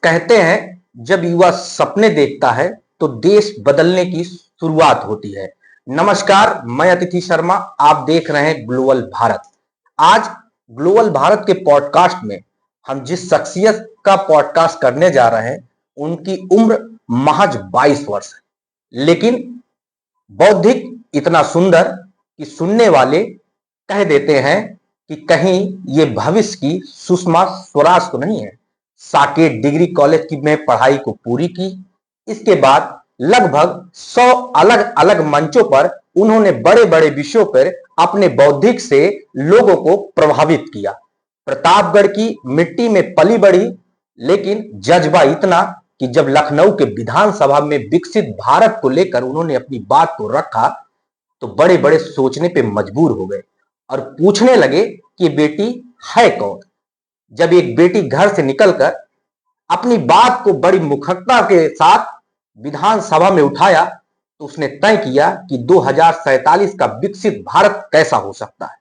कहते हैं जब युवा सपने देखता है तो देश बदलने की शुरुआत होती है। नमस्कार, मैं अतिथि शर्मा, आप देख रहे हैं ग्लोबल भारत। आज ग्लोबल भारत के पॉडकास्ट में हम जिस शख्सियत का पॉडकास्ट करने जा रहे हैं उनकी उम्र महज 22 वर्ष है, लेकिन बौद्धिक इतना सुंदर कि सुनने वाले कह देते हैं कि कहीं ये भविष्य की सुषमा स्वराज तो नहीं है। साकेत डिग्री कॉलेज की में पढ़ाई को पूरी की। इसके बाद लगभग 100 अलग अलग मंचों पर उन्होंने बड़े बड़े विषयों पर अपने बौद्धिक से लोगों को प्रभावित किया। प्रतापगढ़ की मिट्टी में पली बढ़ी, लेकिन जज्बा इतना कि जब लखनऊ के विधानसभा में विकसित भारत को लेकर उन्होंने अपनी बात को रखा तो बड़े बड़े सोचने पे मजबूर हो गए और पूछने लगे कि बेटी है कौन। जब एक बेटी घर से निकलकर अपनी बात को बड़ी मुखरता के साथ विधानसभा में उठाया तो उसने तय किया कि 2047 का विकसित भारत कैसा हो सकता है।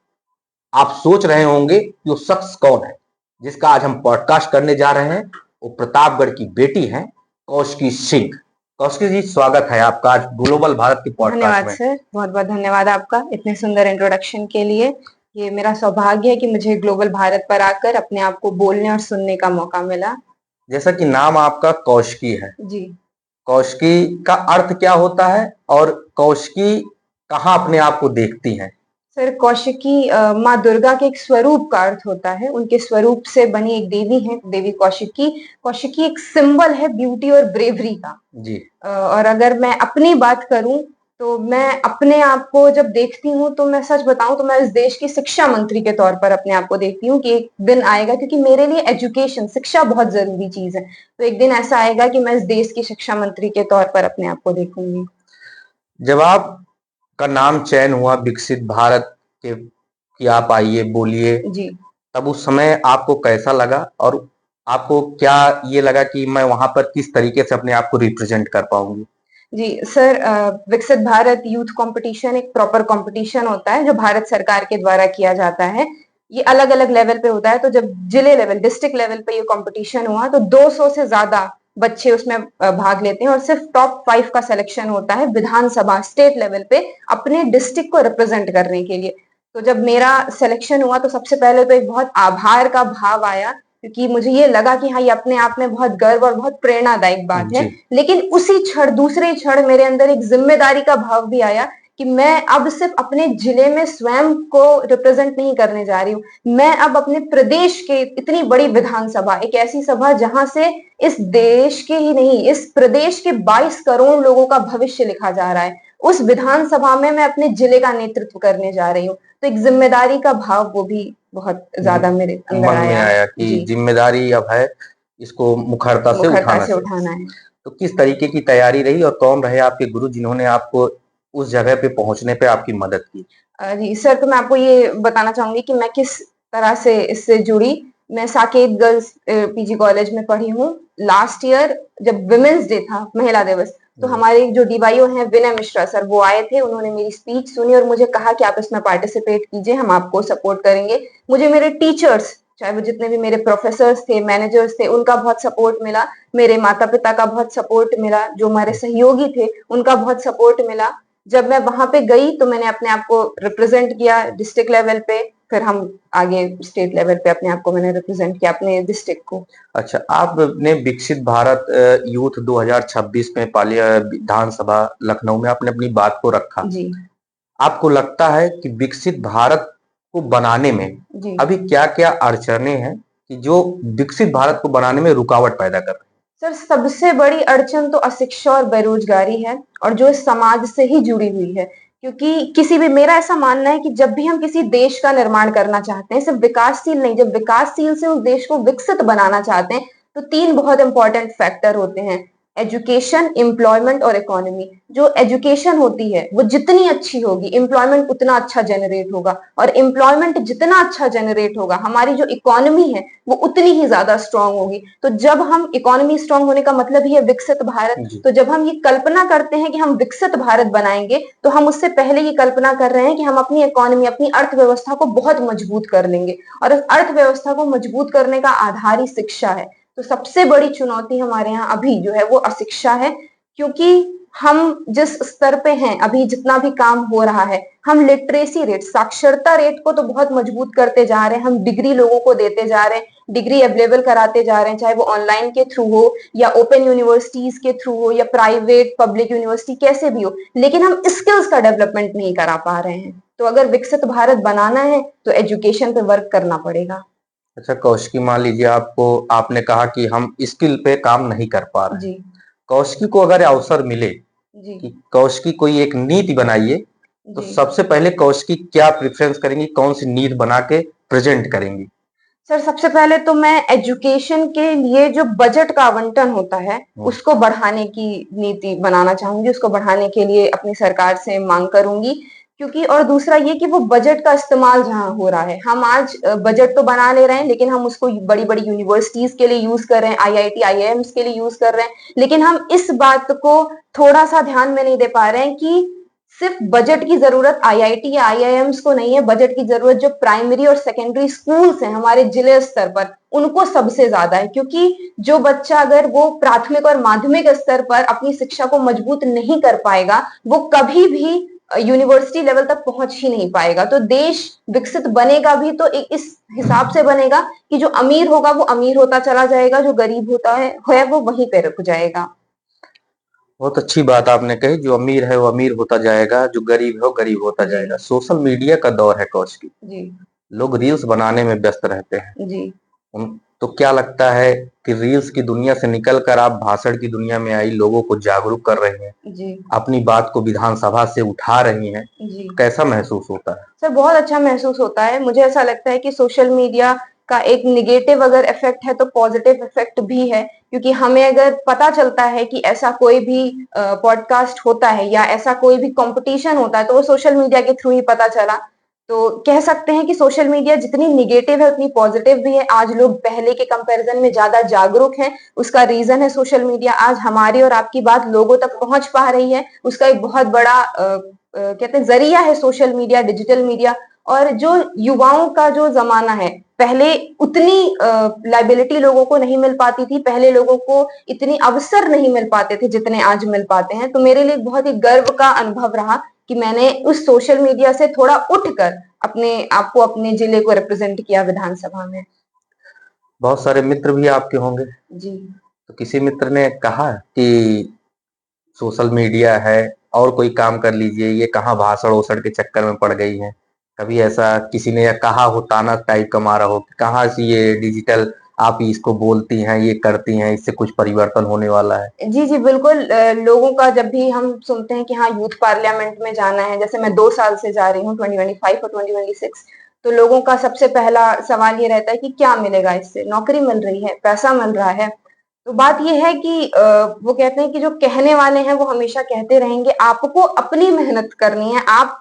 आप सोच रहे होंगे कि वो शख्स कौन है जिसका आज हम पॉडकास्ट करने जा रहे हैं। वो प्रतापगढ़ की बेटी हैं, कौशिकी सिंह। कौशिकी जी, स्वागत है आपका आज ग्लोबल भारत के पॉडकास्ट में। धन्यवाद सर, बहुत बहुत धन्यवाद आपका इतने सुंदर इंट्रोडक्शन के लिए। ये मेरा सौभाग्य है कि मुझे ग्लोबल भारत पर आकर अपने आप को बोलने और सुनने का मौका मिला। जैसा कि नाम आपका कौशिकी है जी, कौशिकी का अर्थ क्या होता है और कौशिकी कहाँ अपने आप को देखती हैं? सर कौशिकी माँ दुर्गा के एक स्वरूप का अर्थ होता है। उनके स्वरूप से बनी एक देवी है, देवी कौशिकी। कौशिकी एक सिंबल है ब्यूटी और ब्रेवरी का। जी। और अगर मैं अपनी बात करूं तो मैं अपने आप को जब देखती हूँ तो मैं सच बताऊं तो मैं इस देश की शिक्षा मंत्री के तौर पर अपने आप को देखती हूँ कि एक दिन आएगा, क्योंकि मेरे लिए एजुकेशन, शिक्षा बहुत जरूरी चीज है। तो एक दिन ऐसा आएगा कि मैं इस देश की शिक्षा मंत्री के तौर पर अपने आप को देखूंगी। जब आपका नाम चयन हुआ विकसित भारत के कि आप आइए बोलिए, जी तब उस समय आपको कैसा लगा और आपको क्या ये लगा कि मैं वहां पर किस तरीके से अपने आप को रिप्रेजेंट कर पाऊंगी? जी सर, विकसित भारत यूथ कंपटीशन एक प्रॉपर कंपटीशन होता है जो भारत सरकार के द्वारा किया जाता है। ये अलग अलग लेवल पे होता है। तो जब जिले लेवल, डिस्ट्रिक्ट लेवल पे ये कंपटीशन हुआ तो 200 से ज्यादा बच्चे उसमें भाग लेते हैं और सिर्फ टॉप 5 का सिलेक्शन होता है विधानसभा स्टेट लेवल पे अपने डिस्ट्रिक्ट को रिप्रेजेंट करने के लिए। तो जब मेरा सिलेक्शन हुआ तो सबसे पहले तो एक बहुत आभार का भाव आया, क्योंकि मुझे ये लगा कि हाँ, ये अपने आप में बहुत गर्व और बहुत प्रेरणादायक बात है। लेकिन उसी क्षण, दूसरे क्षण मेरे अंदर एक जिम्मेदारी का भाव भी आया कि मैं अब सिर्फ अपने जिले में स्वयं को रिप्रेजेंट नहीं करने जा रही हूँ, मैं अब अपने प्रदेश के, इतनी बड़ी विधानसभा, एक ऐसी सभा जहां से इस देश के ही नहीं, इस प्रदेश के 22 करोड़ लोगों का भविष्य लिखा जा रहा है, उस विधानसभा में मैं अपने जिले का नेतृत्व करने जा रही हूँ। तो एक जिम्मेदारी का भाव वो भी बहुत ज्यादा मेरे अंदर मन में आया कि जिम्मेदारी अब है, इसको मुखरता से उठाना है। तो किस तरीके की तैयारी रही और कौन रहे आपके गुरु जिन्होंने आपको उस जगह पे पहुंचने पे आपकी मदद की? जी सर, तो मैं आपको ये बताना चाहूंगी कि मैं किस तरह से इससे जुड़ी। मैं साकेत गर्ल्स पीजी कॉलेज में पढ़ी हूँ। लास्ट ईयर जब विमेंस डे था, महिला दिवस, तो हमारे जो डीवाईओ हैं विनय मिश्रा सर, वो आए थे। उन्होंने मेरी स्पीच सुनी और मुझे कहा कि आप इसमें पार्टिसिपेट कीजिए, हम आपको सपोर्ट करेंगे। मुझे मेरे टीचर्स, चाहे वो जितने भी मेरे प्रोफेसर्स थे, मैनेजर्स थे, उनका बहुत सपोर्ट मिला। मेरे माता पिता का बहुत सपोर्ट मिला, जो हमारे सहयोगी थे उनका बहुत सपोर्ट मिला। जब मैं वहां पे गई तो मैंने अपने आप को रिप्रेजेंट किया डिस्ट्रिक्ट लेवल पे, फिर हम आगे स्टेट लेवल पे अपने आप को मैंने रिप्रेजेंट किया, अपने डिस्ट्रिक्ट को। अच्छा, आपने विकसित भारत यूथ 2026 में पालिया विधानसभा लखनऊ में आपने अपनी बात को रखा। जी, आपको लगता है कि विकसित भारत को बनाने में अभी क्या-क्या अड़चने हैं कि जो विकसित भारत को बनाने में रुकावट पैदा कर रही सर सबसे बड़ी अड़चन तो अशिक्षा और बेरोजगारी है, और जो इस समाज से ही जुड़ी हुई है। क्योंकि किसी भी, मेरा ऐसा मानना है कि जब भी हम किसी देश का निर्माण करना चाहते हैं, सिर्फ विकासशील नहीं, जब विकासशील से उस देश को विकसित बनाना चाहते हैं तो 3 बहुत इंपॉर्टेंट फैक्टर होते हैं: एजुकेशन, एम्प्लॉयमेंट और इकोनॉमी। जो एजुकेशन होती है वो जितनी अच्छी होगी, एम्प्लॉयमेंट उतना अच्छा जनरेट होगा, और एम्प्लॉयमेंट जितना अच्छा जनरेट होगा, हमारी जो इकोनॉमी है वो उतनी ही ज्यादा स्ट्रांग होगी। तो जब हम, इकोनॉमी स्ट्रांग होने का मतलब ही है विकसित भारत। तो जब हम ये कल्पना करते हैं कि हम विकसित भारत बनाएंगे, तो हम उससे पहले ये कल्पना कर रहे हैं कि हम अपनी इकोनॉमी, अपनी अर्थव्यवस्था को बहुत मजबूत कर लेंगे, और इस अर्थव्यवस्था को मजबूत करने का आधार ही शिक्षा है। तो सबसे बड़ी चुनौती हमारे यहाँ अभी जो है वो अशिक्षा है, क्योंकि हम जिस स्तर पे हैं अभी, जितना भी काम हो रहा है, हम लिटरेसी रेट, साक्षरता रेट को तो बहुत मजबूत करते जा रहे हैं, हम डिग्री लोगों को देते जा रहे हैं, डिग्री अवेलेबल कराते जा रहे हैं, चाहे वो ऑनलाइन के थ्रू हो या ओपन यूनिवर्सिटीज के थ्रू हो या प्राइवेट पब्लिक यूनिवर्सिटी कैसे भी हो, लेकिन हम स्किल्स का डेवलपमेंट नहीं करा पा रहे हैं। तो अगर विकसित भारत बनाना है तो एजुकेशन पे वर्क करना पड़ेगा। अच्छा कौशिकी, मान लीजिए आपने कहा कि हम स्किल पे काम नहीं कर पा रहे हैं। जी कौशिकी को अगर अवसर मिले जी कि कौशिकी कोई एक नीति बनाइए, तो जी सबसे पहले कौशिकी क्या प्रेफरेंस करेंगी, कौन सी नीति बना के प्रेजेंट करेंगी? सर, सबसे पहले तो मैं एजुकेशन के लिए जो बजट का आवंटन होता है उसको बढ़ाने की नीति बनाना चाहूंगी, उसको बढ़ाने के लिए अपनी सरकार से मांग करूंगी। क्योंकि और दूसरा ये कि वो बजट का इस्तेमाल जहां हो रहा है, हम आज बजट तो बना ले रहे हैं लेकिन हम उसको बड़ी बड़ी यूनिवर्सिटीज के लिए यूज कर रहे हैं, आईआईटी आईआईएम्स के लिए यूज कर रहे हैं, लेकिन हम इस बात को थोड़ा सा ध्यान में नहीं दे पा रहे हैं कि सिर्फ बजट की जरूरत आईआईटी या आईआईएम्स को नहीं है, बजट की जरूरत जो प्राइमरी और सेकेंडरी स्कूल्स हैं हमारे जिले स्तर पर, उनको सबसे ज्यादा है। क्योंकि जो बच्चा अगर वो प्राथमिक और माध्यमिक स्तर पर अपनी शिक्षा को मजबूत नहीं कर पाएगा, वो कभी भी यूनिवर्सिटी लेवल तक पहुंच ही नहीं पाएगा। तो देश विकसित बनेगा भी तो इस हिसाब से बनेगा कि जो अमीर होगा वो अमीर होता चला जाएगा, जो गरीब होता है वो वहीं पे रुक जाएगा। बहुत अच्छी बात आपने कही, जो अमीर है वो अमीर होता जाएगा, जो गरीब है वो गरीब होता जी जाएगा। सोशल मीडिया का दौर है कौशिकी, जी लोग रील्स बनाने में व्यस्त रहते हैं। जी तो क्या लगता है कि रील्स की दुनिया से निकलकर आप भाषण की दुनिया में आई, लोगों को जागरूक कर रही हैं, जी अपनी बात को विधानसभा से उठा रही हैं, जी तो कैसा महसूस होता है? सर, बहुत अच्छा महसूस होता है। मुझे ऐसा लगता है कि सोशल मीडिया का एक निगेटिव अगर इफेक्ट है तो पॉजिटिव इफेक्ट भी है, क्योंकि हमें अगर पता चलता है कि ऐसा कोई भी पॉडकास्ट होता है या ऐसा कोई भी कंपटीशन होता है तो वो सोशल मीडिया के थ्रू ही पता चला। तो कह सकते हैं कि सोशल मीडिया जितनी निगेटिव है उतनी पॉजिटिव भी है। आज लोग पहले के कंपैरिजन में ज्यादा जागरूक हैं, उसका रीजन है सोशल मीडिया। आज हमारी और आपकी बात लोगों तक पहुंच पा रही है, उसका एक बहुत बड़ा कहते हैं जरिया है सोशल मीडिया, डिजिटल मीडिया। और जो युवाओं का जो जमाना है, पहले उतनी लाइबिलिटी लोगों को नहीं मिल पाती थी, पहले लोगों को इतने अवसर नहीं मिल पाते थे जितने आज मिल पाते हैं। तो मेरे लिए बहुत ही गर्व का अनुभव रहा कि मैंने उस सोशल मीडिया से थोड़ा उठकर अपने आप को, अपने जिले को रिप्रेजेंट किया विधानसभा में। बहुत सारे मित्र भी आपके होंगे, जी तो किसी मित्र ने कहा कि सोशल मीडिया है और कोई काम कर लीजिए, ये कहाँ भाषण वोषण के चक्कर में पड़ गई हैं? कभी ऐसा किसी ने या कहा हो, ताना टाइप का मारा हो कि कहाँ से ये डिजिटल, आप ही इसको बोलती हैं, ये करती हैं, इससे कुछ परिवर्तन होने वाला है? जी जी बिल्कुल। लोगों का जब भी हम सुनते हैं कि हाँ यूथ पार्लियामेंट में जाना है, जैसे मैं 2 साल से जा रही हूँ, 2025 और 2026, तो लोगों का सबसे पहला सवाल ये रहता है कि क्या मिलेगा इससे, नौकरी मिल रही है, पैसा मिल रहा है। तो बात ये है कि वो कहते हैं कि जो कहने वाले हैं वो हमेशा कहते रहेंगे, आपको अपनी मेहनत करनी है, आप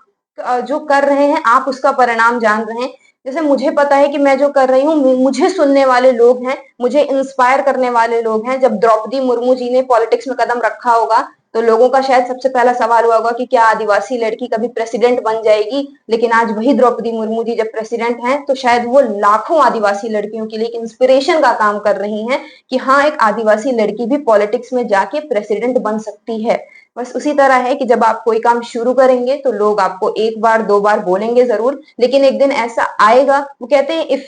जो कर रहे हैं आप उसका परिणाम जान रहे हैं। जैसे मुझे पता है कि मैं जो कर रही हूँ, मुझे सुनने वाले लोग हैं, मुझे इंस्पायर करने वाले लोग हैं। जब द्रौपदी मुर्मू जी ने पॉलिटिक्स में कदम रखा होगा तो लोगों का शायद सबसे पहला सवाल हुआ होगा कि क्या आदिवासी लड़की कभी प्रेसिडेंट बन जाएगी। लेकिन आज वही द्रौपदी मुर्मू जी जब प्रेसिडेंट हैं तो शायद वो लाखों आदिवासी लड़कियों के लिए एक इंस्पिरेशन का काम कर रही हैं कि हाँ, एक आदिवासी लड़की भी पॉलिटिक्स में जाके प्रेसिडेंट बन सकती है। बस उसी तरह है कि जब आप कोई काम शुरू करेंगे तो लोग आपको एक बार दो बार बोलेंगे जरूर, लेकिन एक दिन ऐसा आएगा, वो कहते हैं इफ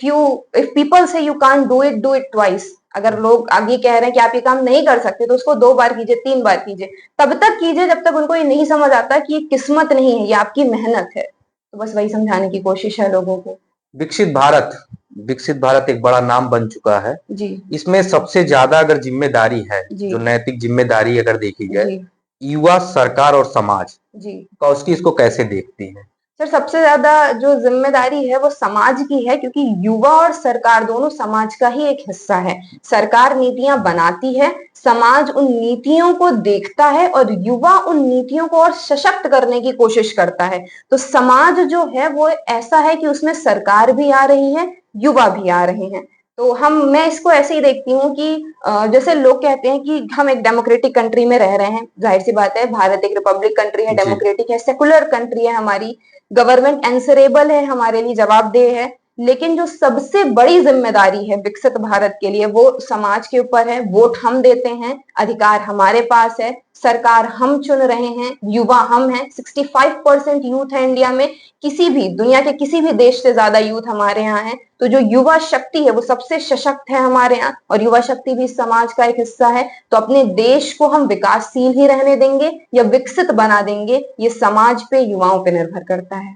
पीपल से you can't do it twice. अगर लोग आगे कह रहे हैं कि आप ये काम नहीं कर सकते तो उसको 2 बार कीजिए, 3 बार कीजिए, तब तक कीजिए जब तक उनको ये नहीं समझ आता कि ये किस्मत नहीं है, ये आपकी मेहनत है। तो बस वही समझाने की कोशिश है लोगों को। विकसित भारत, विकसित भारत एक बड़ा नाम बन चुका है। जी इसमें सबसे ज्यादा अगर जिम्मेदारी है, जी जो नैतिक जिम्मेदारी अगर देखी जाए, जी युवा, सरकार और समाज, जी कौशिकी इसको कैसे देखती है? सर, सबसे ज्यादा जो जिम्मेदारी है वो समाज की है, क्योंकि युवा और सरकार दोनों समाज का ही एक हिस्सा है। सरकार नीतियां बनाती है, समाज उन नीतियों को देखता है और युवा उन नीतियों को और सशक्त करने की कोशिश करता है। तो समाज जो है वो ऐसा है कि उसमें सरकार भी आ रही है, युवा भी आ रहे हैं। तो मैं इसको ऐसे ही देखती हूँ कि जैसे लोग कहते हैं कि हम एक डेमोक्रेटिक कंट्री में रह रहे हैं, जाहिर सी बात है, भारत एक रिपब्लिक कंट्री है, जी। डेमोक्रेटिक है, सेकुलर कंट्री है हमारी, गवर्नमेंट एंसरेबल है, हमारे लिए जवाबदेह है। लेकिन जो सबसे बड़ी जिम्मेदारी है विकसित भारत के लिए वो समाज के ऊपर है। वोट हम देते हैं, अधिकार हमारे पास है, सरकार हम चुन रहे हैं, युवा हम हैं। 65% यूथ है इंडिया में, किसी भी दुनिया के किसी भी देश से ज्यादा यूथ हमारे यहाँ है। तो जो युवा शक्ति है वो सबसे सशक्त है हमारे यहाँ, और युवा शक्ति भी समाज का एक हिस्सा है। तो अपने देश को हम विकासशील ही रहने देंगे या विकसित बना देंगे, ये समाज पे, युवाओं पे निर्भर करता है।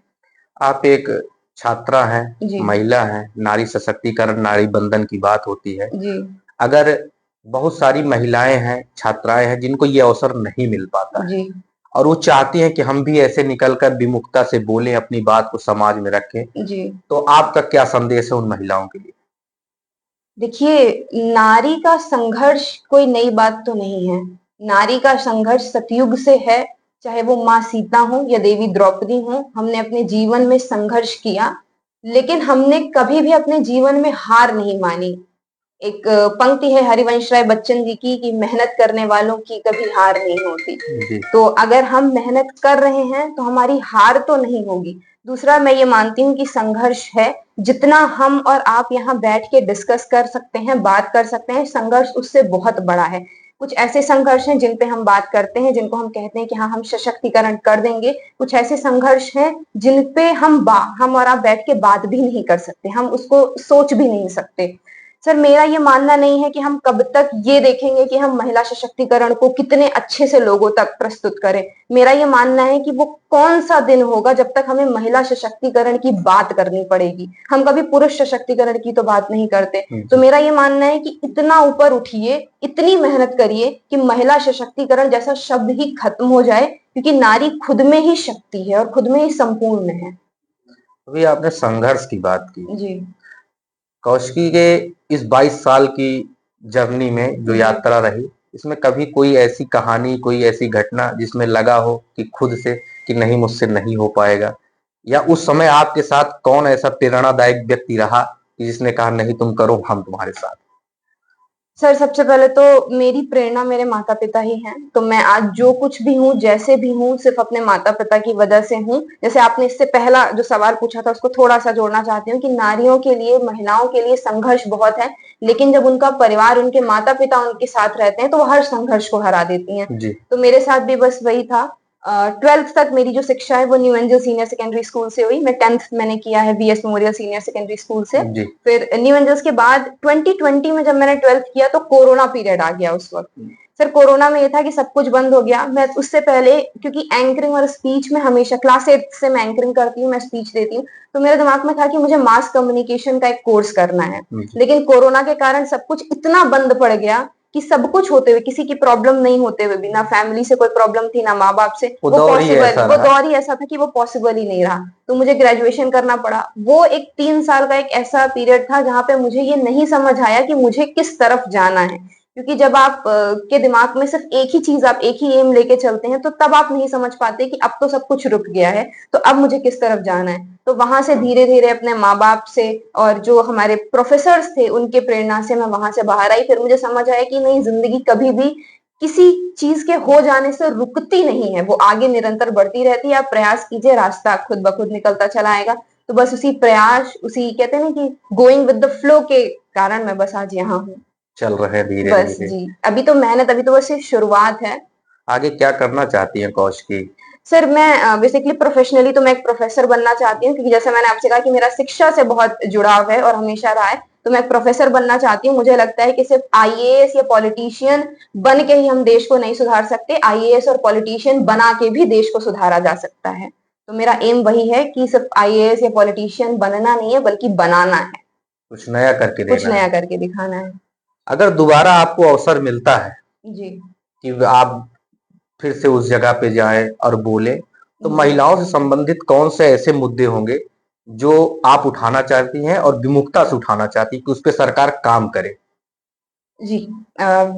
आप एक छात्रा हैं, जी महिला हैं, नारी सशक्तिकरण, नारी बंधन की बात होती है। जी अगर बहुत सारी महिलाएं हैं, छात्राएं हैं जिनको ये अवसर नहीं मिल पाता है जी और वो चाहती हैं कि हम भी ऐसे निकलकर विमुखता से बोलें, अपनी बात को समाज में रखें, जी तो आपका क्या संदेश है उन महिलाओं के लिए? देखिए, नारी का संघर्ष कोई नई बात तो नहीं है। नारी का संघर्ष सतयुग से है, चाहे वो माँ सीता हो या देवी द्रौपदी हो। हमने अपने जीवन में संघर्ष किया, लेकिन हमने कभी भी अपने जीवन में हार नहीं मानी। एक पंक्ति है हरिवंश राय बच्चन जी की कि मेहनत करने वालों की कभी हार नहीं होती। जी। तो अगर हम मेहनत कर रहे हैं तो हमारी हार तो नहीं होगी। दूसरा, मैं ये मानती हूँ कि संघर्ष है, जितना हम और आप यहाँ बैठ के डिस्कस कर सकते हैं, बात कर सकते हैं, संघर्ष उससे बहुत बड़ा है। कुछ ऐसे संघर्ष हैं जिन पे हम बात करते हैं, जिनको हम कहते हैं कि हाँ हम सशक्तिकरण कर देंगे। कुछ ऐसे संघर्ष हैं जिन पे हम और आप बैठ के बात भी नहीं कर सकते, हम उसको सोच भी नहीं सकते। सर, मेरा ये मानना नहीं है कि हम कब तक ये देखेंगे कि हम महिला सशक्तिकरण को कितने अच्छे से लोगों तक प्रस्तुत करें। मेरा ये मानना है कि वो कौन सा दिन होगा जब तक हमें महिला सशक्तिकरण की बात करनी पड़ेगी। हम कभी पुरुष सशक्तिकरण की तो बात नहीं करते। तो मेरा ये मानना है कि इतना ऊपर उठिए, इतनी मेहनत करिए कि महिला सशक्तिकरण जैसा शब्द ही खत्म हो जाए, क्योंकि नारी खुद में ही शक्ति है और खुद में ही संपूर्ण है। अभी आपने संघर्ष की बात की। जी कौशिकी के इस 22 साल की जर्नी में जो जी यात्रा रही, इसमें कभी कोई ऐसी कहानी, कोई ऐसी घटना जिसमें लगा हो कि खुद से कि नहीं मुझसे नहीं हो पाएगा, या उस समय आपके साथ कौन ऐसा प्रेरणादायक व्यक्ति रहा कि जिसने कहा नहीं तुम करो, हम तुम्हारे साथ? सर, सबसे पहले तो मेरी प्रेरणा मेरे माता पिता ही हैं। तो मैं आज जो कुछ भी हूँ, जैसे भी हूँ, सिर्फ अपने माता पिता की वजह से हूँ। जैसे आपने इससे पहला जो सवाल पूछा था उसको थोड़ा सा जोड़ना चाहती हूँ कि नारियों के लिए, महिलाओं के लिए संघर्ष बहुत है, लेकिन जब उनका परिवार, उनके माता पिता उनके साथ रहते हैं तो वो हर संघर्ष को हरा देती हैं। जी। तो मेरे साथ भी बस वही था। 12th तक मेरी जो शिक्षा है वो New Angel senior secondary school से हुई। मैं 10th मैंने किया है VS memorial senior secondary school से। जी। फिर न्यू एंजल्स के बाद 2020 में जब मैंने 12th किया तो कोरोना पीरियड आ गया उस वक्त। सर, कोरोना में ये था कि सब कुछ बंद हो गया। मैं उससे पहले, क्योंकि एंकरिंग और स्पीच में हमेशा क्लास 8 से मैं एंकरिंग करती हूँ, मैं स्पीच देती हूँ, तो मेरे दिमाग में था कि मुझे मास कम्युनिकेशन का एक कोर्स करना है। लेकिन कोरोना के कारण सब कुछ इतना बंद पड़ गया कि सब कुछ होते हुए, किसी की प्रॉब्लम नहीं होते हुए भी, ना फैमिली से कोई प्रॉब्लम थी, ना माँ बाप से, वो दौर ही ऐसा था कि वो पॉसिबल ही नहीं रहा। तो मुझे ग्रेजुएशन करना पड़ा। वो एक 3 साल का एक ऐसा पीरियड था जहां पे मुझे ये नहीं समझ आया कि मुझे किस तरफ जाना है। क्योंकि जब आप के दिमाग में सिर्फ एक ही चीज, आप एक ही एम लेके चलते हैं, तो तब आप नहीं समझ पाते कि अब तो सब कुछ रुक गया है, तो अब मुझे किस तरफ जाना है। तो वहां से धीरे धीरे अपने माँ बाप से और जो हमारे प्रोफेसर्स थे उनके प्रेरणा से मैं वहां से बाहर आई। फिर मुझे समझ आया कि नहीं, जिंदगी कभी भी किसी चीज के हो जाने से रुकती नहीं है, वो आगे निरंतर बढ़ती रहती है। आप प्रयास कीजिए, रास्ता खुद ब खुद निकलता चला आएगा। तो बस उसी प्रयास, उसी कहते हैं ना कि गोइंग विद द फ्लो के कारण मैं बस आज यहाँ हूँ। चल रहे धीरे बस धीरे। जी, अभी तो मेहनत, अभी तो बस सिर्फ शुरुआत है। आगे क्या करना चाहती हैं कौशिकी? सर, मैं बेसिकली प्रोफेशनली तो मैं एक प्रोफेसर बनना चाहती हूँ, क्योंकि जैसे मैंने आपसे कहा कि मेरा शिक्षा से बहुत जुड़ाव है और हमेशा रहा है। तो मैं एक प्रोफेसर बनना चाहती हूँ। मुझे लगता है कि सिर्फ आईएएस या पॉलिटिशियन बन के ही हम देश को नहीं सुधार सकते, आईएएस और पॉलिटिशियन बना के भी देश को सुधारा जा सकता है। तो मेरा एम वही है कि सिर्फ आईएएस या पॉलिटिशियन बनना नहीं है, बल्कि बनाना है, कुछ नया करके कुछ देना नया है। करके दिखाना है। अगर दोबारा आपको अवसर मिलता है जी कि आप फिर से उस जगह पे जाएं और बोलें, तो जी महिलाओं से संबंधित कौन से ऐसे मुद्दे होंगे जो आप उठाना चाहती हैं और विमुखता से उठाना चाहती हैं कि उस पे सरकार काम करे? जी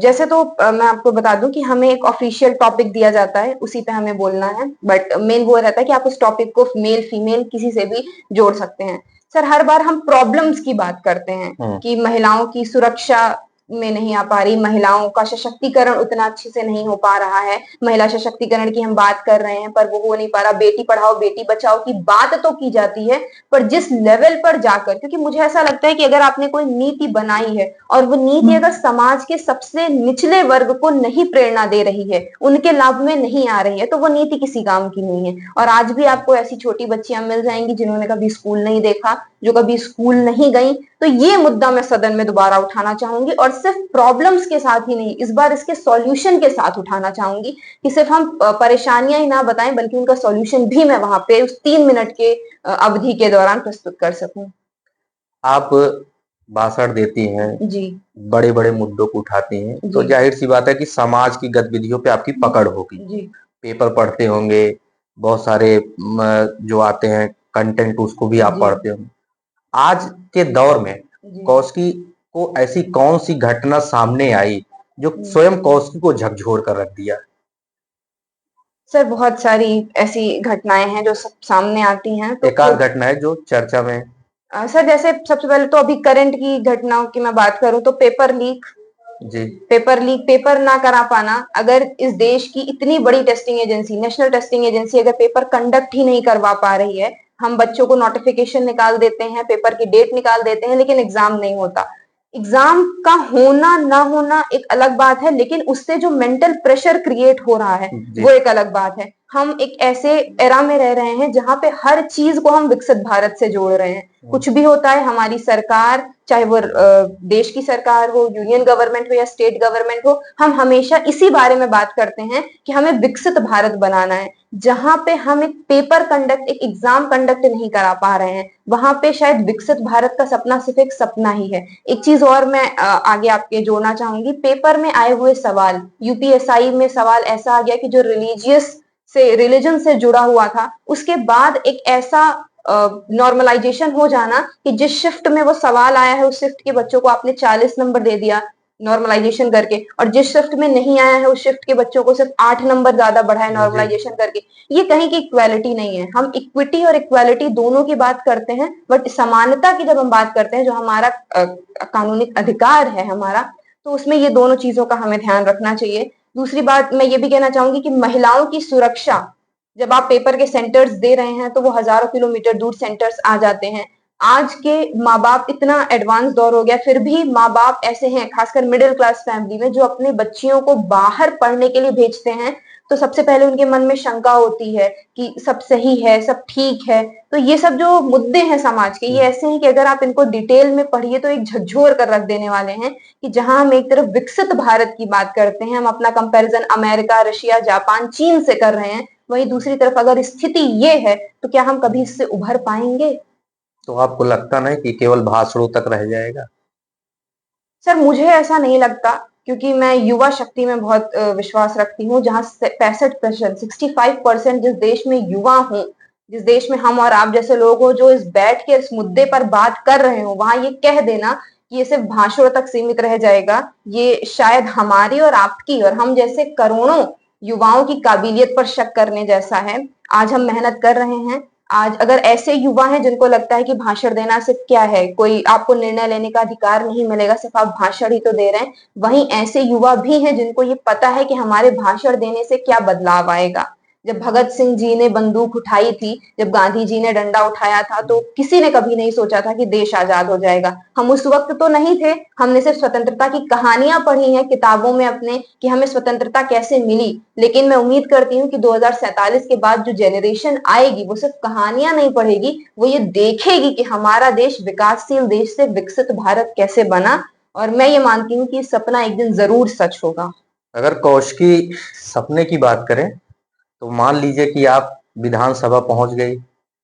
जैसे तो मैं आपको बता दूं कि हमें एक ऑफिशियल टॉपिक दिया जाता है, उसी पे हमें बोलना है। बट मेन वो रहता है कि आप उस टॉपिक को मेल फीमेल किसी से भी जोड़ सकते हैं। सर, हर बार हम प्रॉब्लम्स की बात करते हैं कि महिलाओं की सुरक्षा में नहीं आ पा रही, महिलाओं का सशक्तिकरण उतना अच्छे से नहीं हो पा रहा है। महिला सशक्तिकरण की हम बात कर रहे हैं पर वो हो नहीं पा रहा। बेटी पढ़ाओ बेटी बचाओ की बात तो की जाती है पर जिस लेवल पर जाकर, क्योंकि मुझे ऐसा लगता है कि अगर आपने कोई नीति बनाई है और वो नीति अगर समाज के सबसे निचले वर्ग को नहीं प्रेरणा दे रही है, उनके लाभ में नहीं आ रही है, तो वो नीति किसी काम की नहीं है। और आज भी आपको ऐसी छोटी बच्चियां मिल जाएंगी जिन्होंने कभी स्कूल नहीं देखा, जो कभी स्कूल नहीं गई। तो ये मुद्दा मैं सदन में दोबारा उठाना चाहूंगी और सिर्फ प्रॉब्लम्स के साथ ही नहीं, इस बार इसके सॉल्यूशन के साथ उठाना चाहूंगी कि सिर्फ हम परेशानियां ही ना बताएं बल्कि उनका सॉल्यूशन भी मैं वहां पे उस 3 मिनट के अवधि के दौरान प्रस्तुत कर सकूं। आप भाषण देती हैं, जी बड़े बड़े मुद्दों को उठाती हैं, तो जी जाहिर सी बात है कि समाज की गतिविधियों पे आपकी पकड़ होगी। जी पेपर पढ़ते होंगे, बहुत सारे जो आते हैं कंटेंट उसको भी आप जी पढ़ते होंगे। आज के दौर में जी कौशिकी को ऐसी कौन सी घटना सामने आई जो हम्म। स्वयं कौशिकी को झकझोर कर रख दिया? सर बहुत सारी ऐसी घटनाएं हैं जो सब सामने आती हैं, तो एक आध घटना है जो चर्चा में है। सर जैसे सबसे पहले तो अभी करंट की घटनाओं की मैं बात करूं तो पेपर लीक। जी। पेपर ना करा पाना, अगर इस देश की इतनी बड़ी testing agency, national testing agency अगर पेपर कंडक्ट ही नहीं करवा पा रही है, हम बच्चों को नोटिफिकेशन निकाल देते हैं, पेपर की डेट निकाल देते हैं, लेकिन एग्जाम नहीं होता। एग्जाम का होना ना होना एक अलग बात है, लेकिन उससे जो मेंटल प्रेशर क्रिएट हो रहा है जी। वो एक अलग बात है। हम एक ऐसे एरा में रह रहे हैं जहां पे हर चीज को हम विकसित भारत से जोड़ रहे हैं। कुछ भी होता है, हमारी सरकार, चाहे वो देश की सरकार हो, यूनियन गवर्नमेंट हो या स्टेट गवर्नमेंट हो, हम हमेशा इसी बारे में बात करते हैं कि हमें विकसित भारत बनाना है। जहां पे हम एक पेपर कंडक्ट, एक एग्जाम कंडक्ट नहीं करा पा रहे हैं, वहां पे शायद विकसित भारत का सपना सिर्फ एक सपना ही है। एक चीज और मैं आगे आपके जोड़ना चाहूंगी, पेपर में आए हुए सवाल, यूपीएसआई में सवाल ऐसा आ गया कि जो रिलीजन से जुड़ा हुआ था, उसके बाद एक ऐसा नॉर्मलाइजेशन हो जाना कि जिस शिफ्ट में वो सवाल आया है उस शिफ्ट के बच्चों को आपने 40 नंबर दे दिया नॉर्मलाइजेशन करके, और जिस शिफ्ट में नहीं आया है उस शिफ्ट के बच्चों को सिर्फ 8 नंबर ज्यादा बढ़ाए नॉर्मलाइजेशन करके। ये कहीं की इक्वालिटी नहीं है। हम इक्विटी और इक्वालिटी दोनों की बात करते हैं, बट समानता की जब हम बात करते हैं, जो हमारा कानूनी अधिकार है हमारा, तो उसमें ये दोनों चीजों का हमें ध्यान रखना चाहिए। दूसरी बात मैं ये भी कहना चाहूंगी कि महिलाओं की सुरक्षा, जब आप पेपर के सेंटर्स दे रहे हैं तो वो हजारों किलोमीटर दूर सेंटर्स आ जाते हैं। आज के माँ बाप, इतना एडवांस दौर हो गया, फिर भी माँ बाप ऐसे हैं, खासकर मिडिल क्लास फैमिली में, जो अपने बच्चियों को बाहर पढ़ने के लिए भेजते हैं तो सबसे पहले उनके मन में शंका होती है कि सब सही है, सब ठीक है। तो ये सब जो मुद्दे हैं समाज के, ये ऐसे हैं कि अगर आप इनको डिटेल में पढ़िए तो एक झकझोर कर रख देने वाले हैं। कि जहां हम एक तरफ विकसित भारत की बात करते हैं, हम अपना कंपैरिजन अमेरिका, रशिया, जापान, चीन से कर रहे हैं, वहीं दूसरी तरफ अगर स्थिति ये है तो क्या हम कभी इससे उभर पाएंगे? तो आपको लगता नहीं कि केवल भाषणों तक रह जाएगा? सर मुझे ऐसा नहीं लगता, क्योंकि मैं युवा शक्ति में बहुत विश्वास रखती हूँ। जहां 65%, 65% जिस देश में युवा हो, जिस देश में हम और आप जैसे लोग हो, जो इस बैठ के इस मुद्दे पर बात कर रहे हो, वहां ये कह देना कि ये सिर्फ भाषणों तक सीमित रह जाएगा, ये शायद हमारी और आपकी और हम जैसे करोड़ों युवाओं की काबिलियत पर शक करने जैसा है। आज हम मेहनत कर रहे हैं। आज अगर ऐसे युवा हैं जिनको लगता है कि भाषण देना सिर्फ क्या है, कोई आपको निर्णय लेने का अधिकार नहीं मिलेगा, सिर्फ आप भाषण ही तो दे रहे हैं, वहीं ऐसे युवा भी हैं जिनको ये पता है कि हमारे भाषण देने से क्या बदलाव आएगा। जब भगत सिंह जी ने बंदूक उठाई थी, जब गांधी जी ने डंडा उठाया था, तो किसी ने कभी नहीं सोचा था कि देश आजाद हो जाएगा। हम उस वक्त तो नहीं थे, हमने सिर्फ स्वतंत्रता की कहानियां पढ़ी हैं किताबों में अपने कि हमें स्वतंत्रता कैसे मिली। लेकिन मैं उम्मीद करती हूँ कि 2047 के बाद जो जेनरेशन आएगी वो सिर्फ कहानियां नहीं पढ़ेगी, वो ये देखेगी कि हमारा देश विकासशील देश से विकसित भारत कैसे बना। और मैं ये मानती हूँ कि सपना एक दिन जरूर सच होगा। अगर कौशिकी सपने की बात करें तो मान लीजिए कि आप विधानसभा पहुंच गई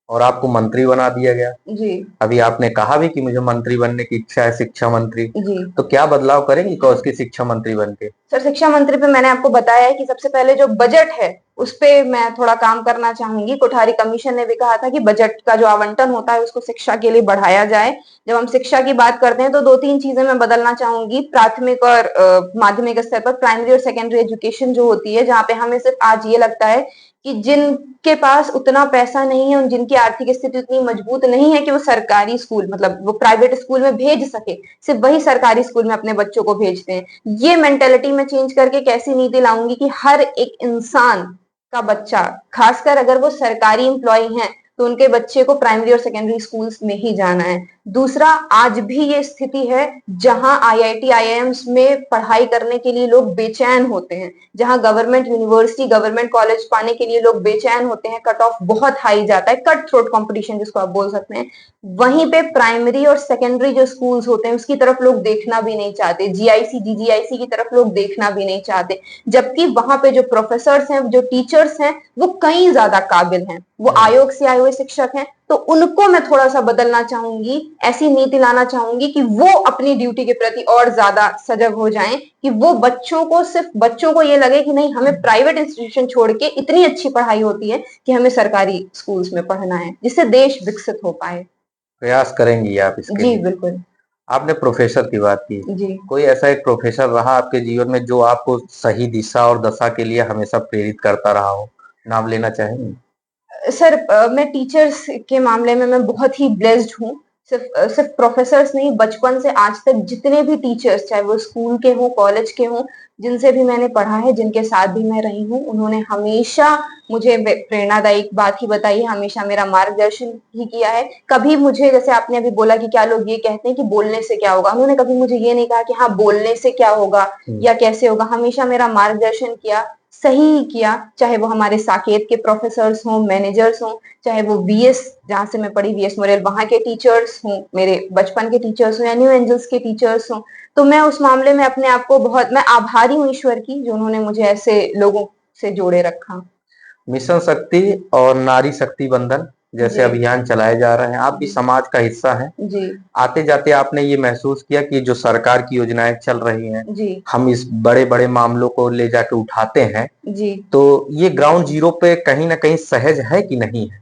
और आपको मंत्री बना दिया गया। जी अभी आपने कहा भी कि मुझे मंत्री बनने की इच्छा है, शिक्षा मंत्री। जी तो क्या बदलाव करेंगी कौशिकी शिक्षा मंत्री बन के? सर, शिक्षा मंत्री पे मैंने आपको बताया है कि सबसे पहले जो बजट है उस पे मैं थोड़ा काम करना चाहूंगी। कोठारी कमीशन ने भी कहा था कि बजट का जो आवंटन होता है उसको शिक्षा के लिए बढ़ाया जाए। जब हम शिक्षा की बात करते हैं तो दो तीन चीजें मैं बदलना चाहूंगी। प्राथमिक और माध्यमिक स्तर पर प्राइमरी और सेकेंडरी एजुकेशन जो होती है, जहाँ पे हमें सिर्फ आज ये लगता है कि जिनके पास उतना पैसा नहीं है, जिनकी आर्थिक स्थिति उतनी मजबूत नहीं है कि वो सरकारी स्कूल मतलब वो प्राइवेट स्कूल में भेज सके, सिर्फ वही सरकारी स्कूल में अपने बच्चों को भेजते हैं। ये मेंटेलिटी में चेंज करके कैसी नीति लाऊंगी कि हर एक इंसान का बच्चा, खासकर अगर वो सरकारी एम्प्लॉय हैं, तो उनके बच्चे को प्राइमरी और सेकेंडरी स्कूल्स में ही जाना है। दूसरा, आज भी ये स्थिति है जहां आईआईटी आईआईएम्स में पढ़ाई करने के लिए लोग बेचैन होते हैं, जहां गवर्नमेंट यूनिवर्सिटी गवर्नमेंट कॉलेज पाने के लिए लोग बेचैन होते हैं, कट ऑफ बहुत हाई जाता है, कट थ्रोट कंपटीशन जिसको आप बोल सकते हैं। वहीं पे प्राइमरी और सेकेंडरी जो स्कूल्स होते हैं उसकी तरफ लोग देखना भी नहीं चाहते, जीआईसी जीजीआईसी की तरफ लोग देखना भी नहीं चाहते, जबकि वहां पे जो प्रोफेसर्स हैं, जो टीचर्स हैं, वो कई ज्यादा काबिल हैं, वो आयोग से आए हुए शिक्षक हैं। तो उनको मैं थोड़ा सा बदलना चाहूंगी, ऐसी नीति लाना चाहूंगी कि वो अपनी ड्यूटी के प्रति और ज्यादा सजग हो जाएं, कि वो बच्चों को, सिर्फ बच्चों को ये लगे कि नहीं, हमें प्राइवेट इंस्टीट्यूशन छोड़ के इतनी अच्छी पढ़ाई होती है कि हमें सरकारी स्कूल्स में पढ़ना है, जिससे देश विकसित हो पाए। प्रयास करेंगी आप इसके जी लिए? बिल्कुल। आपने प्रोफेसर की बात की, जी कोई ऐसा एक प्रोफेसर रहा आपके जीवन में जो आपको सही दिशा और दशा के लिए हमेशा प्रेरित करता रहा हो? नाम लेना चाहेंगे? सर, मैं टीचर्स के मामले में मैं बहुत ही ब्लेस्ड हूँ। सिर्फ प्रोफेसर्स नहीं, बचपन से आज तक जितने भी टीचर्स, चाहे वो स्कूल के हों, कॉलेज के हों, जिनसे भी मैंने पढ़ा है, जिनके साथ भी मैं रही हूँ, उन्होंने हमेशा मुझे प्रेरणादायक बात ही बताई है, हमेशा मेरा मार्गदर्शन ही किया है। कभी मुझे, जैसे आपने अभी बोला कि क्या लोग ये कहते हैं कि बोलने से क्या होगा, उन्होंने कभी मुझे ये नहीं कहा कि हाँ बोलने से क्या होगा या कैसे होगा। हमेशा मेरा मार्गदर्शन किया, सही किया, चाहे वो हमारे साकेत के प्रोफेसर्स हों, मैनेजर्स हों, चाहे वो वीएस, जहां से मैं पढ़ी, वीएस मोरेल, वहां के टीचर्स हों, मेरे बचपन के टीचर्स हों, या न्यू एंजल्स के टीचर्स हों। तो मैं उस मामले में अपने आप को बहुत, मैं आभारी हूँ ईश्वर की, जो उन्होंने मुझे ऐसे लोगों से जोड़े रखा। मिशन शक्ति और नारी शक्ति बंधन जैसे जी अभियान चलाए जा रहे हैं, आप भी समाज का हिस्सा हैं। जी आते जाते आपने ये महसूस किया कि जो सरकार की योजनाएं चल रही हैं, जी हम इस बड़े बड़े मामलों को ले जाके उठाते हैं, जी। तो ये ग्राउंड जीरो पे कहीं ना कहीं सहज है कि नहीं है?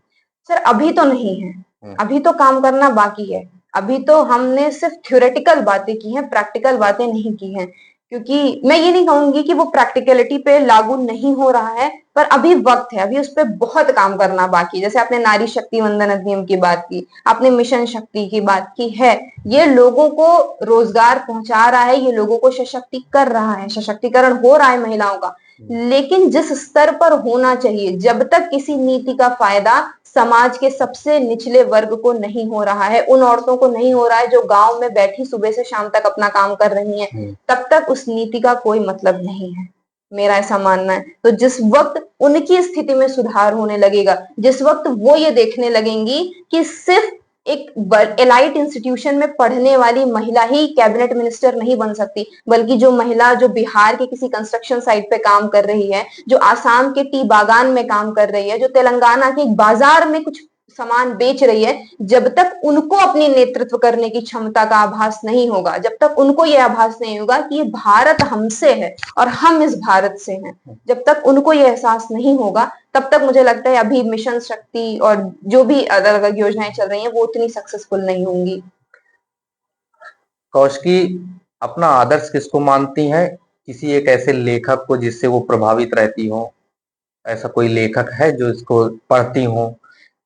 सर, अभी तो नहीं है, हम्म, अभी तो काम करना बाकी है। अभी तो हमने सिर्फ थ्योरेटिकल बातें की हैं, प्रैक्टिकल बातें नहीं की हैं। क्योंकि मैं ये नहीं कहूंगी कि वो प्रैक्टिकलिटी पे लागू नहीं हो रहा है, पर अभी वक्त है, अभी उस पर बहुत काम करना बाकी है। जैसे आपने नारी शक्ति वंदन अधिनियम की बात की, आपने मिशन शक्ति की बात की है, ये लोगों को रोजगार पहुंचा रहा है, ये लोगों को सशक्ति कर रहा है, सशक्तिकरण हो रहा है महिलाओं का। लेकिन जिस स्तर पर होना चाहिए, जब तक किसी नीति का फायदा समाज के सबसे निचले वर्ग को नहीं हो रहा है, उन औरतों को नहीं हो रहा है जो गांव में बैठी सुबह से शाम तक अपना काम कर रही हैं, तब तक उस नीति का कोई मतलब नहीं है, मेरा ऐसा मानना है। तो जिस वक्त उनकी स्थिति में सुधार होने लगेगा, जिस वक्त वो ये देखने लगेंगी कि सिर्फ एक एलाइट इंस्टीट्यूशन में पढ़ने वाली महिला ही कैबिनेट मिनिस्टर नहीं बन सकती, बल्कि जो महिला जो बिहार के किसी कंस्ट्रक्शन साइट पे काम कर रही है, जो आसाम के टी बागान में काम कर रही है, जो तेलंगाना के एक बाजार में कुछ सामान बेच रही है, जब तक उनको अपनी नेतृत्व करने की क्षमता का आभास नहीं होगा, जब तक उनको यह आभास नहीं होगा कि ये भारत हमसे है और हम इस भारत से हैं, जब तक उनको यह एहसास नहीं होगा, तब तक मुझे लगता है अभी मिशन शक्ति और जो भी अलग अलग योजनाएं चल रही हैं वो उतनी सक्सेसफुल नहीं होंगी। कौशिकी, अपना आदर्श किसको मानती हैं? किसी एक ऐसे लेखक को जिससे वो प्रभावित रहती हो? ऐसा कोई लेखक है जो इसको पढ़ती हो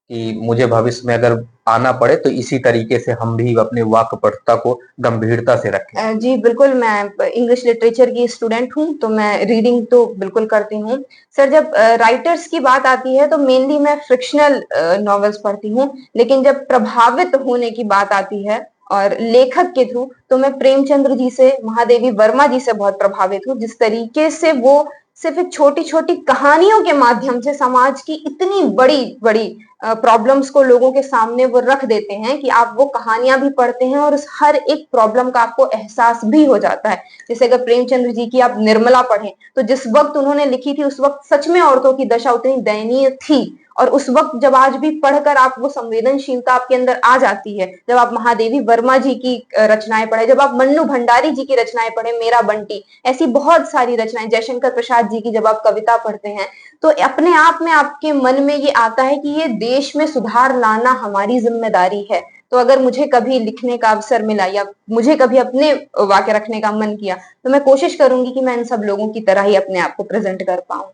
कि मुझे भविष्य में अगर आना पड़े तो इसी तरीके से हम भी अपने वाक् पटुता को गंभीरता से रखें? जी बिल्कुल, मैं इंग्लिश लिटरेचर की स्टूडेंट हूँ, तो मैं रीडिंग तो बिल्कुल करती हूँ। सर, जब राइटर्स की बात आती है तो मेनली मैं फ्रिक्शनल नॉवेल्स पढ़ती हूँ, लेकिन जब प्रभावित होने की बात आती है और लेखक के थ्रू, तो मैं प्रेमचंद्र जी से, महादेवी वर्मा जी से बहुत प्रभावित हूँ। जिस तरीके से वो सिर्फ एक छोटी छोटी कहानियों के माध्यम से समाज की इतनी बड़ी बड़ी प्रॉब्लम्स को लोगों के सामने वो रख देते हैं कि आप वो कहानियां भी पढ़ते हैं और उस हर एक प्रॉब्लम का आपको एहसास भी हो जाता है। जैसे अगर प्रेमचंद्र जी की आप निर्मला पढ़ें, तो जिस वक्त उन्होंने लिखी थी उस वक्त सच में औरतों की दशा उतनी दयनीय थी, और उस वक्त जब आज भी पढ़कर आप वो संवेदनशीलता आपके अंदर आ जाती है, जब आप महादेवी वर्मा जी की रचनाएं पढ़े, जब आप मन्नू भंडारी जी की रचनाएं पढ़े, मेरा बंटी, ऐसी बहुत सारी रचनाएं, जयशंकर प्रसाद जी की जब आप कविता पढ़ते हैं, तो अपने आप में आपके मन में ये आता है कि ये देश में सुधार लाना हमारी जिम्मेदारी है। तो अगर मुझे कभी लिखने का अवसर मिला या मुझे कभी अपने वाक्य रखने का मन किया, तो मैं कोशिश करूंगी कि मैं इन सब लोगों की तरह ही अपने आप को प्रेजेंट कर पाऊं।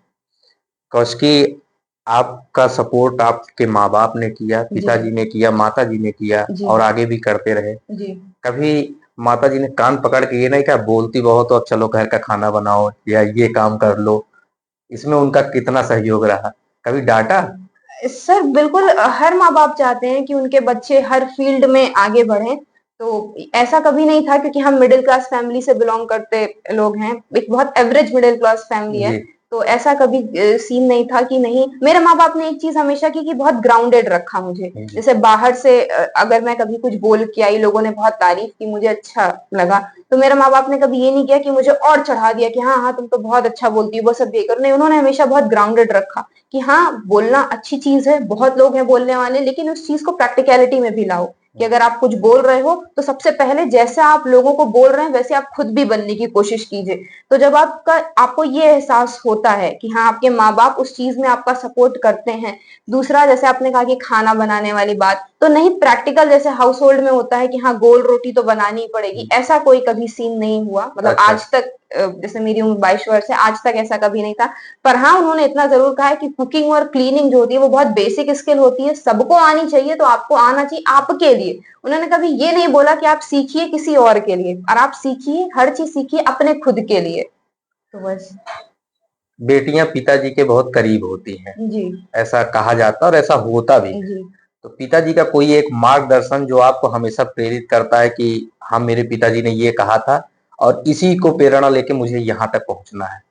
कौशकी, आपका सपोर्ट आपके माँ बाप ने किया, पिताजी ने किया, माता जी ने किया और आगे भी करते रहे। जी। कभी माता जी ने कान पकड़ के ये नहीं कहा बोलती बहुत हो, अब चलो घर का खाना बनाओ या ये काम कर लो, इसमें उनका कितना सहयोग रहा? कभी डांटा? सर बिल्कुल, हर माँ बाप चाहते हैं कि उनके बच्चे हर फील्ड में आगे बढ़ें। तो ऐसा कभी नहीं था, क्योंकि हम मिडिल क्लास फैमिली से बिलोंग करते लोग हैं, एक बहुत एवरेज मिडिल क्लास फैमिली है। तो ऐसा कभी सीन नहीं था कि नहीं। मेरे माँ बाप ने एक चीज हमेशा की कि बहुत ग्राउंडेड रखा मुझे। जैसे बाहर से अगर मैं कभी कुछ बोल के आई, लोगों ने बहुत तारीफ की, मुझे अच्छा लगा, तो मेरे माँ बाप ने कभी ये नहीं किया कि मुझे और चढ़ा दिया कि हाँ हाँ तुम तो बहुत अच्छा बोलती हो, वो सब ये करो। नहीं, उन्होंने हमेशा बहुत ग्राउंडेड रखा कि हाँ बोलना अच्छी चीज है, बहुत लोग हैं बोलने वाले, लेकिन उस चीज को प्रैक्टिकलिटी में भी लाओ कि अगर आप कुछ बोल रहे हो तो सबसे पहले जैसे आप लोगों को बोल रहे हैं वैसे आप खुद भी बनने की कोशिश कीजिए। तो जब आपको ये एहसास होता है कि हाँ आपके माँ बाप उस चीज में आपका सपोर्ट करते हैं। दूसरा, जैसे आपने कहा कि खाना बनाने वाली बात, तो नहीं, प्रैक्टिकल जैसे हाउस होल्ड में होता है कि हाँ गोल रोटी तो बनानी ही पड़ेगी, ऐसा कोई कभी सीन नहीं हुआ। मतलब आज तक, जैसे मेरी उम्र 22 वर्ष है, आज तक ऐसा कभी नहीं था। पर हाँ उन्होंने इतना जरूर कहा है कि कुकिंग और क्लीनिंग जो होती है वो बहुत बेसिक स्किल होती है, सबको आनी चाहिए, तो आपको आना चाहिए आपके लिए। उन्होंने कभी ये नहीं बोला कि आप सीखिए किसी और के लिए, और आप सीखिए, हर चीज सीखिए अपने खुद के लिए। तो बस। बेटियां पिताजी के बहुत करीब होती हैं, जी। ऐसा कहा जाता है और ऐसा होता भी है। जी। तो पिताजी का कोई एक मार्गदर्शन जो आपको हमेशा प्रेरित करता है कि हाँ मेरे पिताजी ने ये कहा था और इसी को प्रेरणा लेके मुझे यहाँ तक पहुंचना है?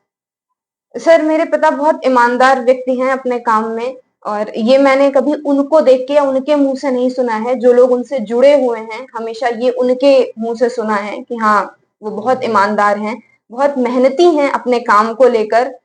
सर मेरे पिता बहुत ईमानदार व्यक्ति हैं अपने काम में, और ये मैंने कभी उनको देख के या उनके मुंह से नहीं सुना है। जो लोग उनसे जुड़े हुए हैं, हमेशा ये उनके मुंह से सुना है कि हाँ वो बहुत ईमानदार हैं, बहुत मेहनती हैं अपने काम को लेकर।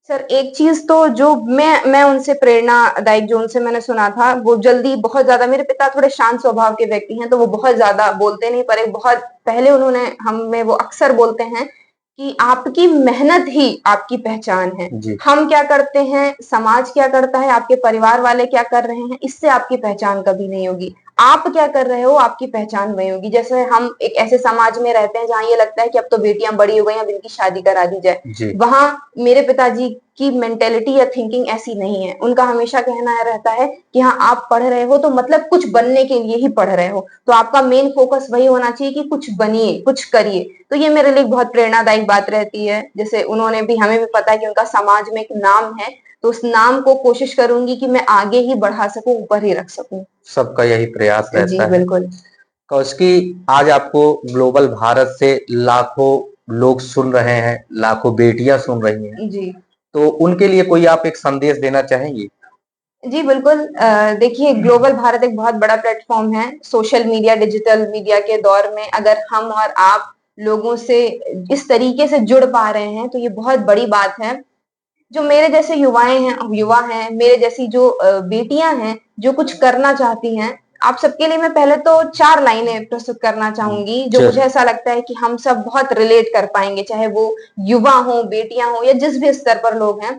सर एक चीज तो जो मैं उनसे प्रेरणादायक जो उनसे मैंने सुना था, वो जल्दी बहुत ज्यादा, मेरे पिता थोड़े शांत स्वभाव के व्यक्ति हैं, तो वो बहुत ज्यादा बोलते नहीं, पर एक बहुत पहले उन्होंने हमें वो अक्सर बोलते हैं कि आपकी मेहनत ही आपकी पहचान है। हम क्या करते हैं, समाज क्या करता है, आपके परिवार वाले क्या कर रहे हैं, इससे आपकी पहचान कभी नहीं होगी। आप क्या कर रहे हो, आपकी पहचान वही होगी। जैसे हम एक ऐसे समाज में रहते हैं जहाँ ये लगता है कि अब तो बेटियां बड़ी हो गई, अब इनकी शादी करा दी जाए। वहां मेरे पिताजी की मेंटेलिटी या थिंकिंग ऐसी नहीं है। उनका हमेशा कहना रहता है कि हाँ आप पढ़ रहे हो तो मतलब कुछ बनने के लिए ही पढ़ रहे हो, तो आपका मेन फोकस वही होना चाहिए कि कुछ बनिए, कुछ करिए। तो ये मेरे लिए बहुत प्रेरणादायक बात रहती है। जैसे उन्होंने भी, हमें भी पता है कि उनका समाज में एक नाम है, तो उस नाम को कोशिश करूंगी कि मैं आगे ही बढ़ा सकूं, ऊपर ही रख सकूं। सबका यही प्रयास रहता जी है। बिल्कुल। कौशकी, आज आपको ग्लोबल भारत से लाखों लोग सुन रहे हैं, लाखों बेटियां सुन रही हैं, जी। तो उनके लिए कोई आप एक संदेश देना चाहेंगे? जी बिल्कुल। देखिए, ग्लोबल भारत एक बहुत बड़ा प्लेटफॉर्म है। सोशल मीडिया, डिजिटल मीडिया के दौर में अगर हम और आप लोगों से इस तरीके से जुड़ पा रहे हैं तो ये बहुत बड़ी बात है। जो मेरे जैसे युवा हैं, मेरे जैसी जो बेटियां हैं जो कुछ करना चाहती हैं, आप सबके लिए मैं पहले तो 4 लाइनें प्रस्तुत करना चाहूंगी, जो मुझे ऐसा लगता है कि हम सब बहुत रिलेट कर पाएंगे, चाहे वो युवा हो, बेटियां हो, या जिस भी स्तर पर लोग हैं।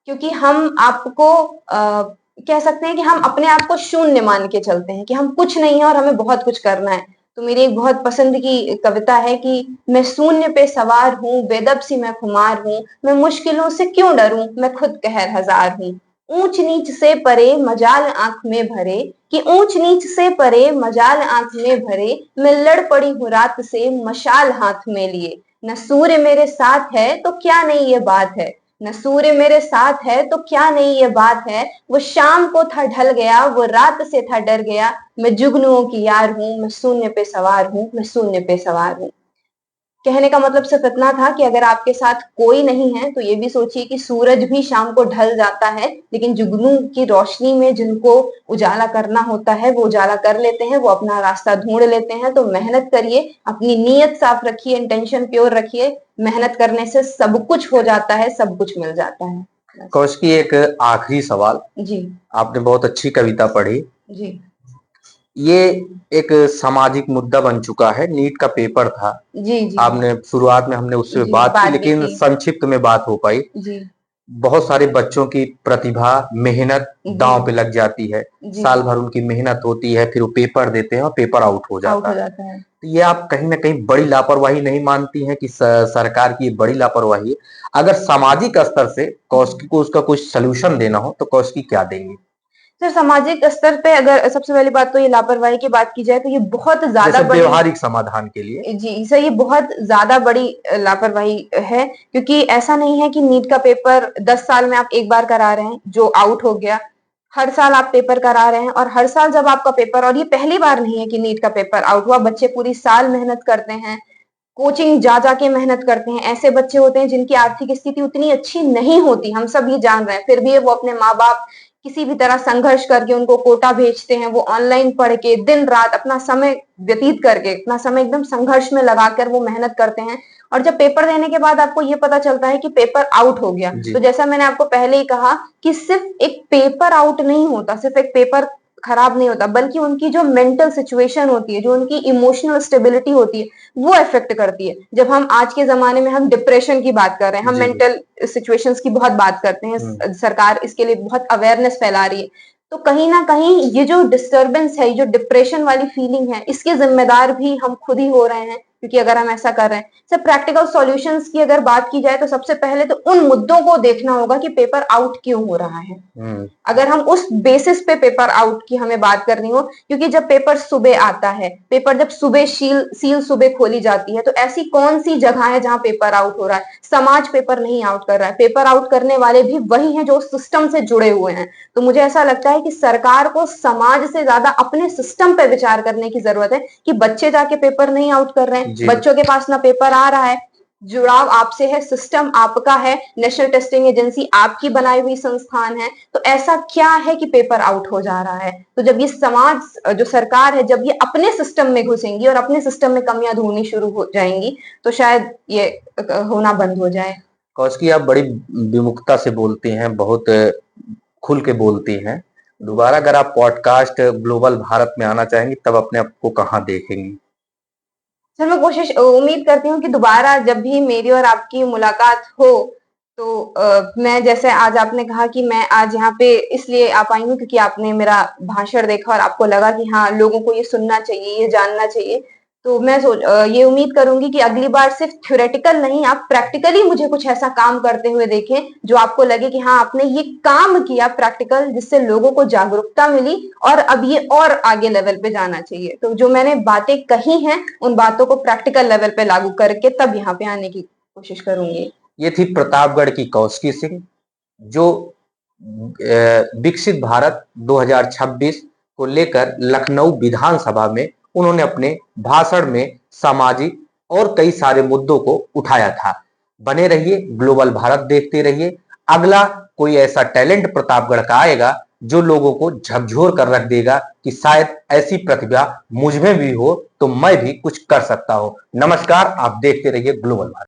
क्योंकि हम आपको कह सकते हैं कि हम अपने आप को शून्य मान के चलते हैं कि हम कुछ नहीं है और हमें बहुत कुछ करना है। तो मेरी एक बहुत पसंद की कविता है कि मैं शून्य पे सवार हूँ, बेदब सी मैं खुमार हूँ, मैं मुश्किलों से क्यों डरूं, मैं खुद कहर हजार हूँ। ऊंच नीच से परे मजाल आंख में भरे, कि ऊंच नीच से परे मजाल आंख में भरे, मैं लड़ पड़ी हूँ रात से मशाल हाथ में लिए। न सूर्य मेरे साथ है तो क्या नहीं ये बात है, न सूर्य मेरे साथ है तो क्या नहीं ये बात है। वो शाम को था ढल गया, वो रात से था डर गया, मैं जुगनुओं की यार हूँ, मैं शून्य पे सवार हूँ, मैं शून्य पे सवार हूँ। कहने का मतलब सिर्फ इतना था कि अगर आपके साथ कोई नहीं है तो ये भी सोचिए कि सूरज भी शाम को ढल जाता है, लेकिन जुगनू की रोशनी में जिनको उजाला करना होता है वो उजाला कर लेते हैं, वो अपना रास्ता ढूंढ लेते हैं। तो मेहनत करिए, अपनी नीयत साफ रखिए, इंटेंशन प्योर रखिए। मेहनत करने से सब कुछ हो जाता है, सब कुछ मिल जाता है। कौशिकी, एक आखिरी सवाल। जी। आपने बहुत अच्छी कविता पढ़ी। जी। ये एक सामाजिक मुद्दा बन चुका है, नीट का पेपर था। जी। जी। आपने शुरुआत में हमने उससे जी, बात की, बात भी लेकिन की। संक्षिप्त में बात हो पाई। जी। बहुत सारे बच्चों की प्रतिभा, मेहनत जी। दांव पे लग जाती है। जी। साल भर उनकी मेहनत होती है, फिर वो पेपर देते हैं और पेपर आउट हो आउट जाता हो है। जाता है। तो ये आप कहीं ना कहीं बड़ी लापरवाही नहीं मानती हैं कि सरकार की ये बड़ी लापरवाही है? अगर सामाजिक स्तर से कौशिकी को उसका कुछ सलूशन देना हो तो कौशिकी क्या देंगे? सर, सामाजिक स्तर पे अगर सबसे पहली बात तो ये लापरवाही की बात की जाए तो ये बहुत ज्यादा जैसे बड़ी। व्यवहारिक समाधान के लिए। जी सर, ये बहुत ज्यादा बड़ी लापरवाही है, क्योंकि ऐसा नहीं है कि नीट का पेपर 10 साल में आप एक बार करा रहे हैं जो आउट हो गया। हर साल आप पेपर करा रहे हैं, और हर साल जब आपका पेपर, और ये पहली बार नहीं है कि नीट का पेपर आउट हुआ, बच्चे पूरी साल मेहनत करते हैं, कोचिंग जा जाके मेहनत करते हैं। ऐसे बच्चे होते हैं जिनकी आर्थिक स्थिति उतनी अच्छी नहीं होती, हम सब ये जान रहे हैं, फिर भी वो अपने माँ बाप किसी भी तरह संघर्ष करके उनको कोटा भेजते हैं। वो ऑनलाइन पढ़ के दिन रात अपना समय व्यतीत करके, अपना समय एकदम संघर्ष में लगाकर वो मेहनत करते हैं। और जब पेपर देने के बाद आपको ये पता चलता है कि पेपर आउट हो गया, तो जैसा मैंने आपको पहले ही कहा कि सिर्फ एक पेपर आउट नहीं होता, सिर्फ एक पेपर खराब नहीं होता, बल्कि उनकी जो मेंटल सिचुएशन होती है, जो उनकी इमोशनल स्टेबिलिटी होती है, वो इफेक्ट करती है। जब हम आज के जमाने में हम डिप्रेशन की बात कर रहे हैं, हम मेंटल सिचुएशंस की बहुत बात करते हैं, सरकार इसके लिए बहुत अवेयरनेस फैला रही है, तो कहीं ना कहीं ये जो डिस्टर्बेंस है, ये जो डिप्रेशन वाली फीलिंग है, इसके जिम्मेदार भी हम खुद ही हो रहे हैं, क्योंकि अगर हम ऐसा कर रहे हैं। सर, प्रैक्टिकल सॉल्यूशंस की अगर बात की जाए तो सबसे पहले तो उन मुद्दों को देखना होगा कि पेपर आउट क्यों हो रहा है। अगर हम उस बेसिस पे पेपर आउट की हमें बात करनी हो, क्योंकि जब पेपर सुबह आता है, पेपर जब सुबह सील सुबह खोली जाती है, तो ऐसी कौन सी जगह है जहां पेपर आउट हो रहा है? समाज पेपर नहीं आउट कर रहा है, पेपर आउट करने वाले भी वही हैं जो सिस्टम से जुड़े हुए हैं। तो मुझे ऐसा लगता है कि सरकार को समाज से ज्यादा अपने सिस्टम पे विचार करने की जरूरत है कि बच्चे जाके पेपर नहीं आउट कर रहे हैं, बच्चों के पास ना पेपर आ रहा है, जुड़ाव आपसे है, सिस्टम आपका है, नेशनल टेस्टिंग एजेंसी आपकी बनाई हुई संस्थान है, तो ऐसा क्या है कि पेपर आउट हो जा रहा है? तो जब ये समाज, जो सरकार है, जब ये अपने सिस्टम में घुसेंगी और अपने सिस्टम में कमियां ढूंढनी शुरू हो जाएंगी, तो शायद ये होना बंद हो जाए। कौशिकी, आप बड़ी विमुखता से बोलती हैं, बहुत खुल के बोलती हैं। दोबारा अगर आप पॉडकास्ट ग्लोबल भारत में आना चाहेंगी तब अपने आप को कहाँ देखेंगी? सर, मैं उम्मीद करती हूँ कि दोबारा जब भी मेरी और आपकी मुलाकात हो, तो मैं, जैसे आज आपने कहा कि मैं आज यहाँ पे इसलिए आ पाई हूँ क्योंकि आपने मेरा भाषण देखा और आपको लगा कि हाँ, लोगों को ये सुनना चाहिए, ये जानना चाहिए। तो मैं ये उम्मीद करूंगी कि अगली बार सिर्फ थ्योरेटिकल नहीं, आप प्रैक्टिकली मुझे कुछ ऐसा काम करते हुए देखें जो आपको लगे कि हाँ, आपने ये काम किया प्रैक्टिकल, जिससे लोगों को जागरूकता मिली और अब ये और आगे लेवल पे जाना चाहिए। तो जो मैंने बातें कही हैं, उन बातों को प्रैक्टिकल लेवल पे लागू करके तब यहाँ पे आने की कोशिश करूंगी। ये थी प्रतापगढ़ की कौशिकी सिंह, जो विकसित भारत 2026 को लेकर लखनऊ विधानसभा में उन्होंने अपने भाषण में सामाजिक और कई सारे मुद्दों को उठाया था। बने रहिए, ग्लोबल भारत देखते रहिए। अगला कोई ऐसा टैलेंट प्रतापगढ़ का आएगा जो लोगों को झकझोर कर रख देगा कि शायद ऐसी प्रतिभा मुझ में भी हो तो मैं भी कुछ कर सकता हूं। नमस्कार, आप देखते रहिए ग्लोबल भारत।